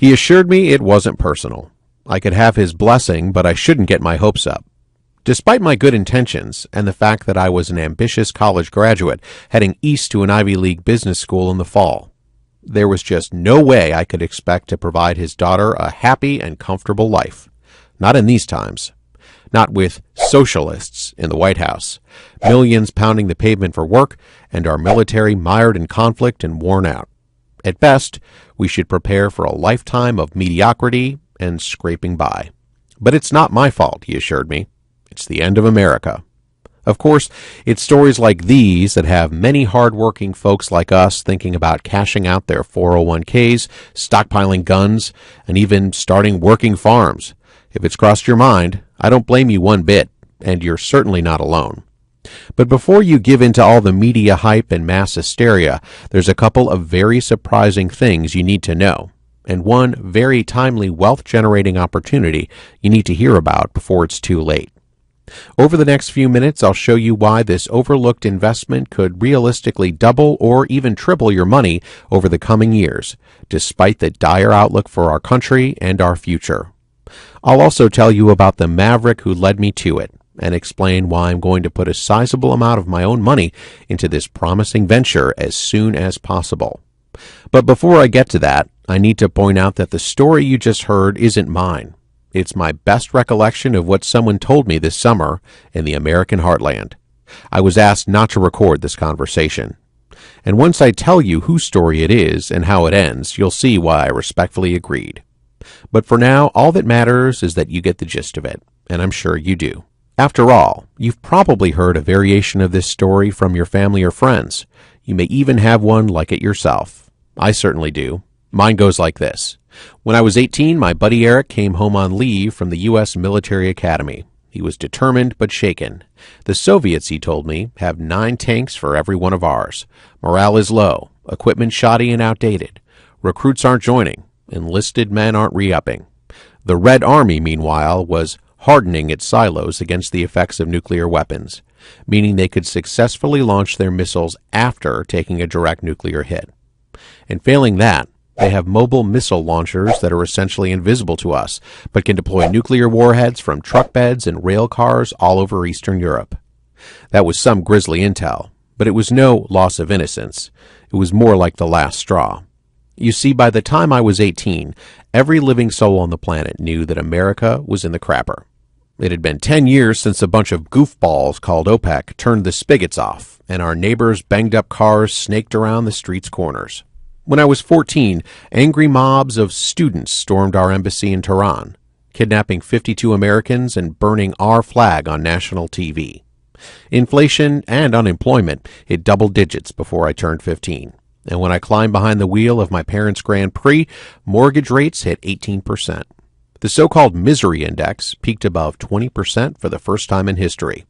He assured me it wasn't personal. I could have his blessing, but I shouldn't get my hopes up. Despite my good intentions and the fact that I was an ambitious college graduate heading east to an Ivy League business school in the fall, there was just no way I could expect to provide his daughter a happy and comfortable life. Not in these times. Not with socialists in the White House, millions pounding the pavement for work, and our military mired in conflict and worn out. At best, we should prepare for a lifetime of mediocrity and scraping by. But it's not my fault, he assured me. It's the end of America. Of course, it's stories like these that have many hard-working folks like us thinking about cashing out their 401ks, stockpiling guns, and even starting working farms. If it's crossed your mind, I don't blame you one bit, and you're certainly not alone. But before you give in to all the media hype and mass hysteria, there's a couple of very surprising things you need to know, and one very timely wealth-generating opportunity you need to hear about before it's too late. Over the next few minutes, I'll show you why this overlooked investment could realistically double or even triple your money over the coming years, despite the dire outlook for our country and our future. I'll also tell you about the maverick who led me to it, and explain why I'm going to put a sizable amount of my own money into this promising venture as soon as possible. But before I get to that, I need to point out that the story you just heard isn't mine. It's my best recollection of what someone told me this summer in the American heartland. I was asked not to record this conversation. And once I tell you whose story it is and how it ends, you'll see why I respectfully agreed. But for now, all that matters is that you get the gist of it, and I'm sure you do. After all, you've probably heard a variation of this story from your family or friends. You may even have one like it yourself. I certainly do. Mine goes like this. When I was 18, my buddy Eric came home on leave from the U.S. Military Academy. He was determined but shaken. The Soviets, he told me, have 9 tanks for every one of ours. Morale is low, equipment shoddy and outdated. Recruits aren't joining. Enlisted men aren't re-upping. The Red Army, meanwhile, was hardening its silos against the effects of nuclear weapons, meaning they could successfully launch their missiles after taking a direct nuclear hit. And failing that, they have mobile missile launchers that are essentially invisible to us, but can deploy nuclear warheads from truck beds and rail cars all over Eastern Europe. That was some grisly intel, but it was no loss of innocence. It was more like the last straw. You see, by the time I was 18, every living soul on the planet knew that America was in the crapper. It had been 10 years since a bunch of goofballs called OPEC turned the spigots off, and our neighbors' banged-up cars snaked around the streets' corners. When I was 14, angry mobs of students stormed our embassy in Tehran, kidnapping 52 Americans and burning our flag on national TV. Inflation and unemployment hit double digits before I turned 15. And when I climbed behind the wheel of my parents' Grand Prix, mortgage rates hit 18%. The so-called misery index peaked above 20% for the first time in history.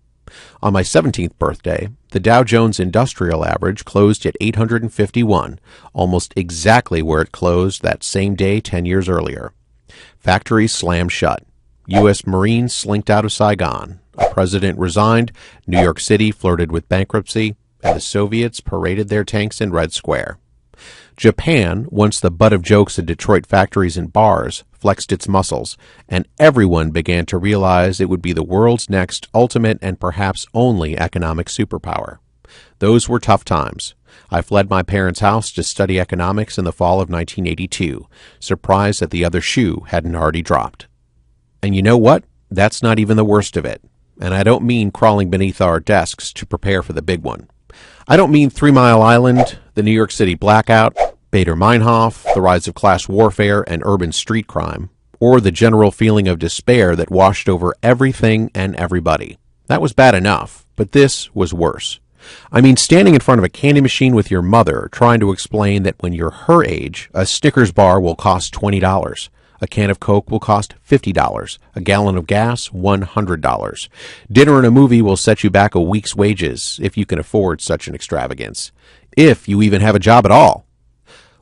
On my 17th birthday, the Dow Jones Industrial Average closed at 851, almost exactly where it closed that same day 10 years earlier. Factories slammed shut. U.S. Marines slinked out of Saigon. A president resigned. New York City flirted with bankruptcy. And the Soviets paraded their tanks in Red Square. Japan, once the butt of jokes in Detroit factories and bars, flexed its muscles, and everyone began to realize it would be the world's next ultimate and perhaps only economic superpower. Those were tough times. I fled my parents' house to study economics in the fall of 1982, surprised that the other shoe hadn't already dropped. And you know what? That's not even the worst of it. And I don't mean crawling beneath our desks to prepare for the big one. I don't mean 3 Mile Island, the New York City blackout, Bader Meinhof, the rise of class warfare and urban street crime, or the general feeling of despair that washed over everything and everybody. That was bad enough, but this was worse. I mean, standing in front of a candy machine with your mother trying to explain that when you're her age, a Snickers bar will cost $20. A can of Coke will cost $50. A gallon of gas, $100. Dinner and a movie will set you back a week's wages if you can afford such an extravagance. If you even have a job at all.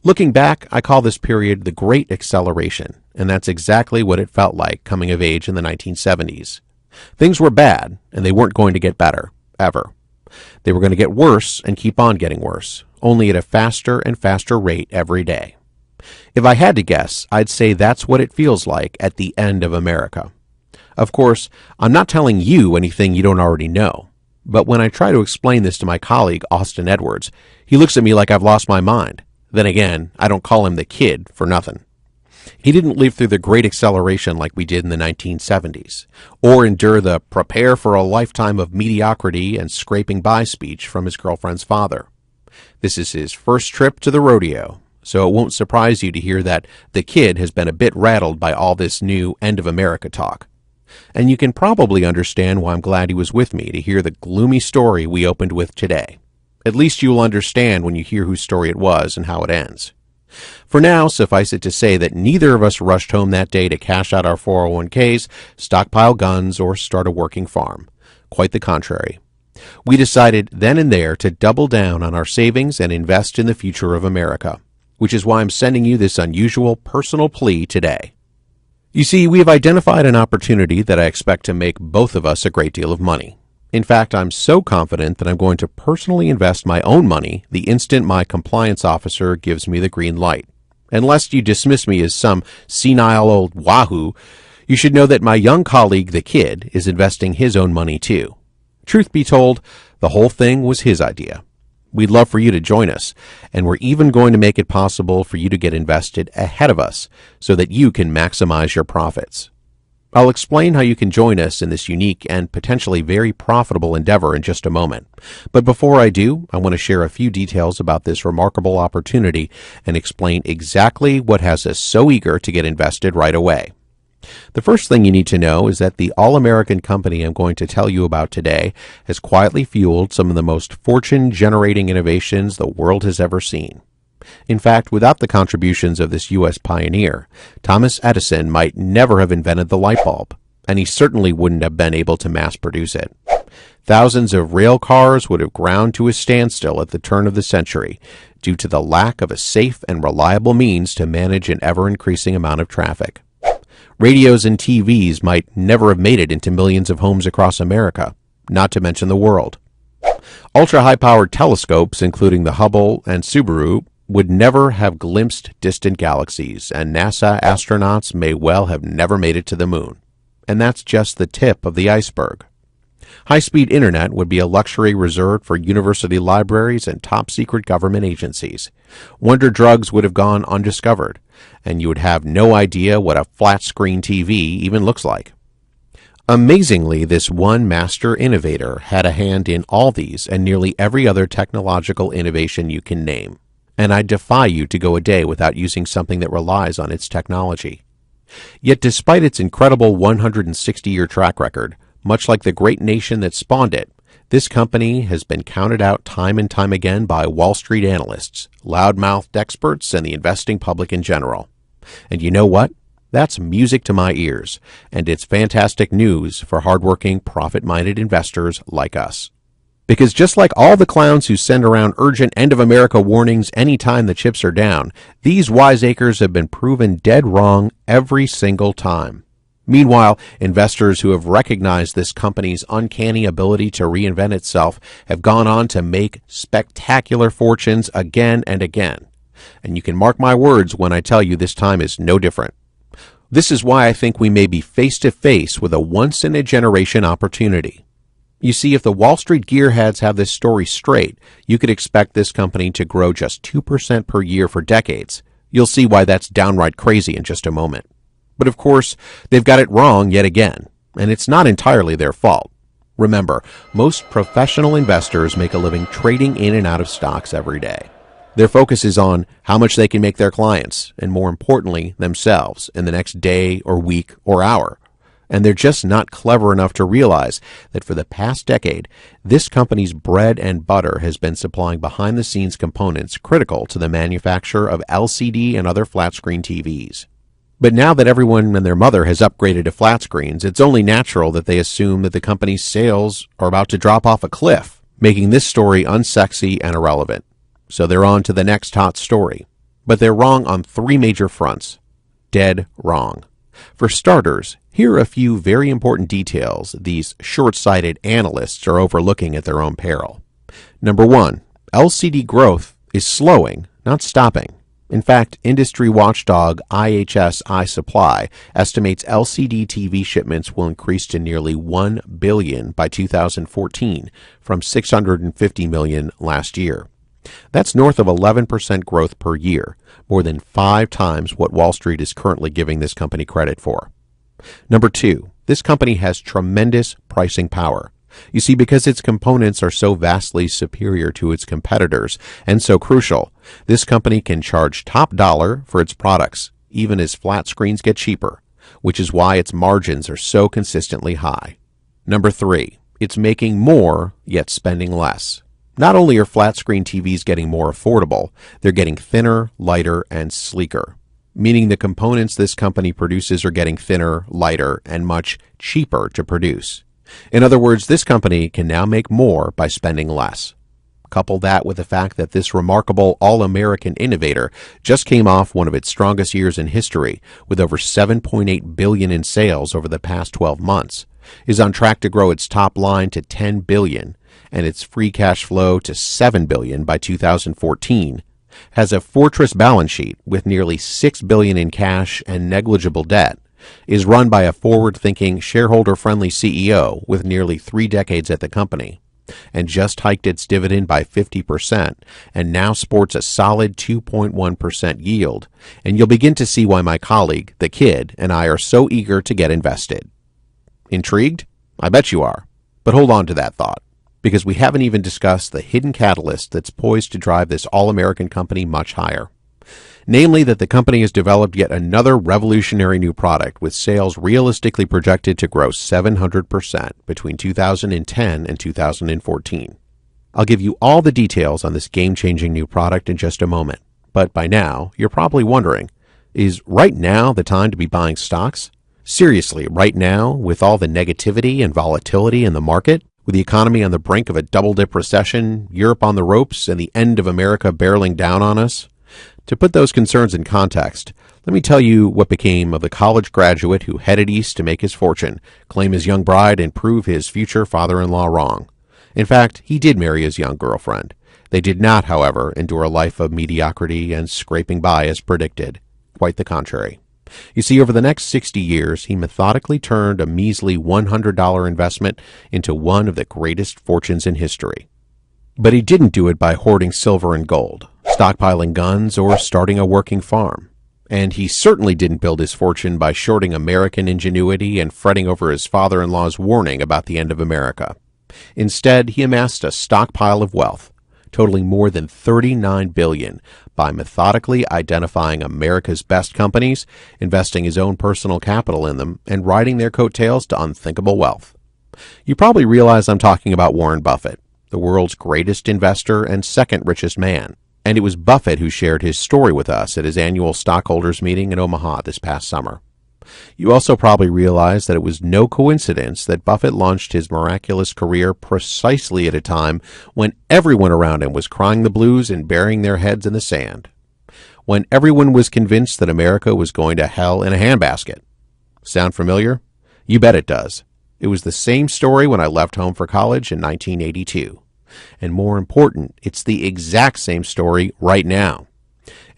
Looking back, I call this period the Great Acceleration, and that's exactly what it felt like coming of age in the 1970s. Things were bad, and they weren't going to get better, ever. They were going to get worse and keep on getting worse, only at a faster and faster rate every day. If I had to guess, I'd say that's what it feels like at the end of America. Of course, I'm not telling you anything you don't already know, but when I try to explain this to my colleague, Austin Edwards, he looks at me like I've lost my mind. Then again, I don't call him the kid for nothing. He didn't live through the Great Acceleration like we did in the 1970s, or endure the prepare for a lifetime of mediocrity and scraping by speech from his girlfriend's father. This is his first trip to the rodeo, so it won't surprise you to hear that the kid has been a bit rattled by all this new end of America talk. And you can probably understand why I'm glad he was with me to hear the gloomy story we opened with today. At least you'll understand when you hear whose story it was and how it ends. For now, suffice it to say that neither of us rushed home that day to cash out our 401ks, stockpile guns, or start a working farm. Quite the contrary. We decided then and there to double down on our savings and invest in the future of America, which is why I'm sending you this unusual personal plea today. You see, we have identified an opportunity that I expect to make both of us a great deal of money. In fact, I'm so confident that I'm going to personally invest my own money the instant my compliance officer gives me the green light. And lest you dismiss me as some senile old wahoo, you should know that my young colleague, the kid, is investing his own money too. Truth be told, the whole thing was his idea. We'd love for you to join us, and we're even going to make it possible for you to get invested ahead of us so that you can maximize your profits. I'll explain how you can join us in this unique and potentially very profitable endeavor in just a moment. But before I do, I want to share a few details about this remarkable opportunity and explain exactly what has us so eager to get invested right away. The first thing you need to know is that the all-American company I'm going to tell you about today has quietly fueled some of the most fortune-generating innovations the world has ever seen. In fact, without the contributions of this U.S. pioneer, Thomas Edison might never have invented the light bulb, and he certainly wouldn't have been able to mass produce it. Thousands of rail cars would have ground to a standstill at the turn of the century due to the lack of a safe and reliable means to manage an ever-increasing amount of traffic. Radios and TVs might never have made it into millions of homes across America, not to mention the world. Ultra-high-powered telescopes, including the Hubble and Subaru, would never have glimpsed distant galaxies, and NASA astronauts may well have never made it to the moon. And that's just the tip of the iceberg. High-speed internet would be a luxury reserved for university libraries and top-secret government agencies. Wonder drugs would have gone undiscovered, and you would have no idea what a flat-screen TV even looks like. Amazingly, this one master innovator had a hand in all these and nearly every other technological innovation you can name. And I defy you to go a day without using something that relies on its technology. Yet despite its incredible 160-year track record, much like the great nation that spawned it, this company has been counted out time and time again by Wall Street analysts, loudmouthed experts, and the investing public in general. And you know what? That's music to my ears, and it's fantastic news for hardworking, profit-minded investors like us. Because just like all the clowns who send around urgent end of America warnings anytime the chips are down, these wiseacres have been proven dead wrong every single time. Meanwhile, investors who have recognized this company's uncanny ability to reinvent itself have gone on to make spectacular fortunes again and again. And you can mark my words when I tell you this time is no different. This is why I think we may be face to face with a once-in-a-generation opportunity. You see, if the Wall Street gearheads have this story straight, you could expect this company to grow just 2% per year for decades. You'll see why that's downright crazy in just a moment. But of course, they've got it wrong yet again, and it's not entirely their fault. Remember, most professional investors make a living trading in and out of stocks every day. Their focus is on how much they can make their clients, and more importantly, themselves, in the next day or week or hour. And they're just not clever enough to realize that for the past decade, this company's bread and butter has been supplying behind-the-scenes components critical to the manufacture of LCD and other flat-screen TVs. But now that everyone and their mother has upgraded to flat screens, it's only natural that they assume that the company's sales are about to drop off a cliff, making this story unsexy and irrelevant. So they're on to the next hot story. But they're wrong on three major fronts. Dead wrong. For starters, here are a few very important details these short-sighted analysts are overlooking at their own peril. Number one, LCD growth is slowing, not stopping. In fact, industry watchdog IHS Supply estimates LCD TV shipments will increase to nearly 1 billion by 2014 from 650 million last year. That's north of 11% growth per year, more than 5 times what Wall Street is currently giving this company credit for. Number 2, this company has tremendous pricing power. You see, because its components are so vastly superior to its competitors and so crucial, this company can charge top dollar for its products, even as flat screens get cheaper, which is why its margins are so consistently high. Number 3, it's making more, yet spending less. Not only are flat screen TVs getting more affordable, they're getting thinner, lighter, and sleeker, meaning the components this company produces are getting thinner, lighter, and much cheaper to produce. In other words, this company can now make more by spending less. Couple that with the fact that this remarkable all-American innovator just came off one of its strongest years in history, with over $7.8 billion in sales over the past 12 months, is on track to grow its top line to $10 billion and its free cash flow to $7 billion by 2014, has a fortress balance sheet with nearly $6 billion in cash and negligible debt, is run by a forward-thinking, shareholder-friendly CEO with nearly 3 decades at the company, and just hiked its dividend by 50% and now sports a solid 2.1% yield, and you'll begin to see why my colleague, the Kid, and I are so eager to get invested. Intrigued? I bet you are. But hold on to that thought, because we haven't even discussed the hidden catalyst that's poised to drive this all-American company much higher. Namely, that the company has developed yet another revolutionary new product with sales realistically projected to grow 700% between 2010 and 2014. I'll give you all the details on this game-changing new product in just a moment, but by now, you're probably wondering, is right now the time to be buying stocks? Seriously, right now, with all the negativity and volatility in the market, with the economy on the brink of a double-dip recession, Europe on the ropes, and the end of America barreling down on us? To put those concerns in context, let me tell you what became of the college graduate who headed east to make his fortune, claim his young bride, and prove his future father-in-law wrong. In fact, he did marry his young girlfriend. They did not, however, endure a life of mediocrity and scraping by as predicted. Quite the contrary. You see, over the next 60 years, he methodically turned a measly $100 investment into one of the greatest fortunes in history. But he didn't do it by hoarding silver and gold, stockpiling guns, or starting a working farm. And he certainly didn't build his fortune by shorting American ingenuity and fretting over his father-in-law's warning about the end of America. Instead, he amassed a stockpile of wealth, totaling more than $39 billion, by methodically identifying America's best companies, investing his own personal capital in them, and riding their coattails to unthinkable wealth. You probably realize I'm talking about Warren Buffett, the world's greatest investor and second richest man. And it was Buffett who shared his story with us at his annual stockholders meeting in Omaha this past summer. You also probably realize that it was no coincidence that Buffett launched his miraculous career precisely at a time when everyone around him was crying the blues and burying their heads in the sand. When everyone was convinced that America was going to hell in a handbasket. Sound familiar? You bet it does. It was the same story when I left home for college in 1982. And more important, it's the exact same story right now.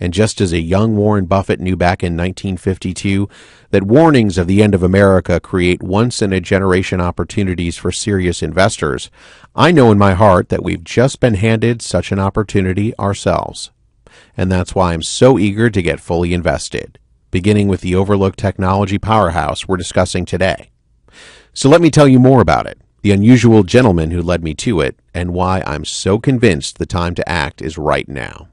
And just as a young Warren Buffett knew back in 1952 that warnings of the end of America create once-in-a-generation opportunities for serious investors, I know in my heart that we've just been handed such an opportunity ourselves. And that's why I'm so eager to get fully invested, beginning with the overlooked technology powerhouse we're discussing today. So let me tell you more about it, the unusual gentleman who led me to it, and why I'm so convinced the time to act is right now.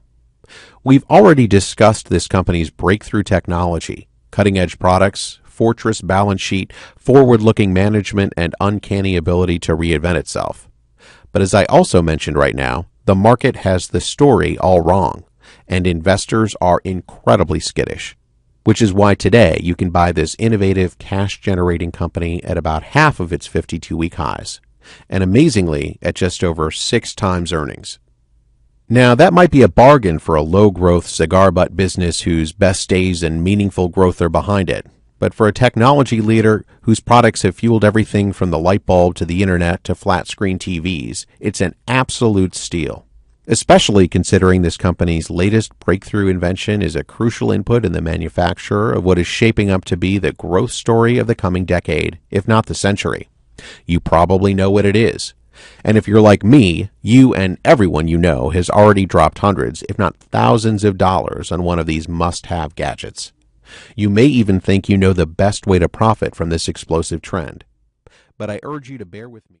We've already discussed this company's breakthrough technology, cutting-edge products, fortress balance sheet, forward-looking management, and uncanny ability to reinvent itself. But as I also mentioned right now, the market has the story all wrong, and investors are incredibly skittish. Which is why today you can buy this innovative cash-generating company at about half of its 52-week highs, and amazingly at just over 6 times earnings. Now, that might be a bargain for a low-growth cigar-butt business whose best days and meaningful growth are behind it, but for a technology leader whose products have fueled everything from the light bulb to the internet to flat-screen TVs, it's an absolute steal. especially considering this company's latest breakthrough invention is a crucial input in the manufacture of what is shaping up to be the growth story of the coming decade, if not the century. You probably know what it is. And if you're like me, you and everyone you know has already dropped hundreds, if not thousands of dollars on one of these must-have gadgets. You may even think you know the best way to profit from this explosive trend. But I urge you to bear with me.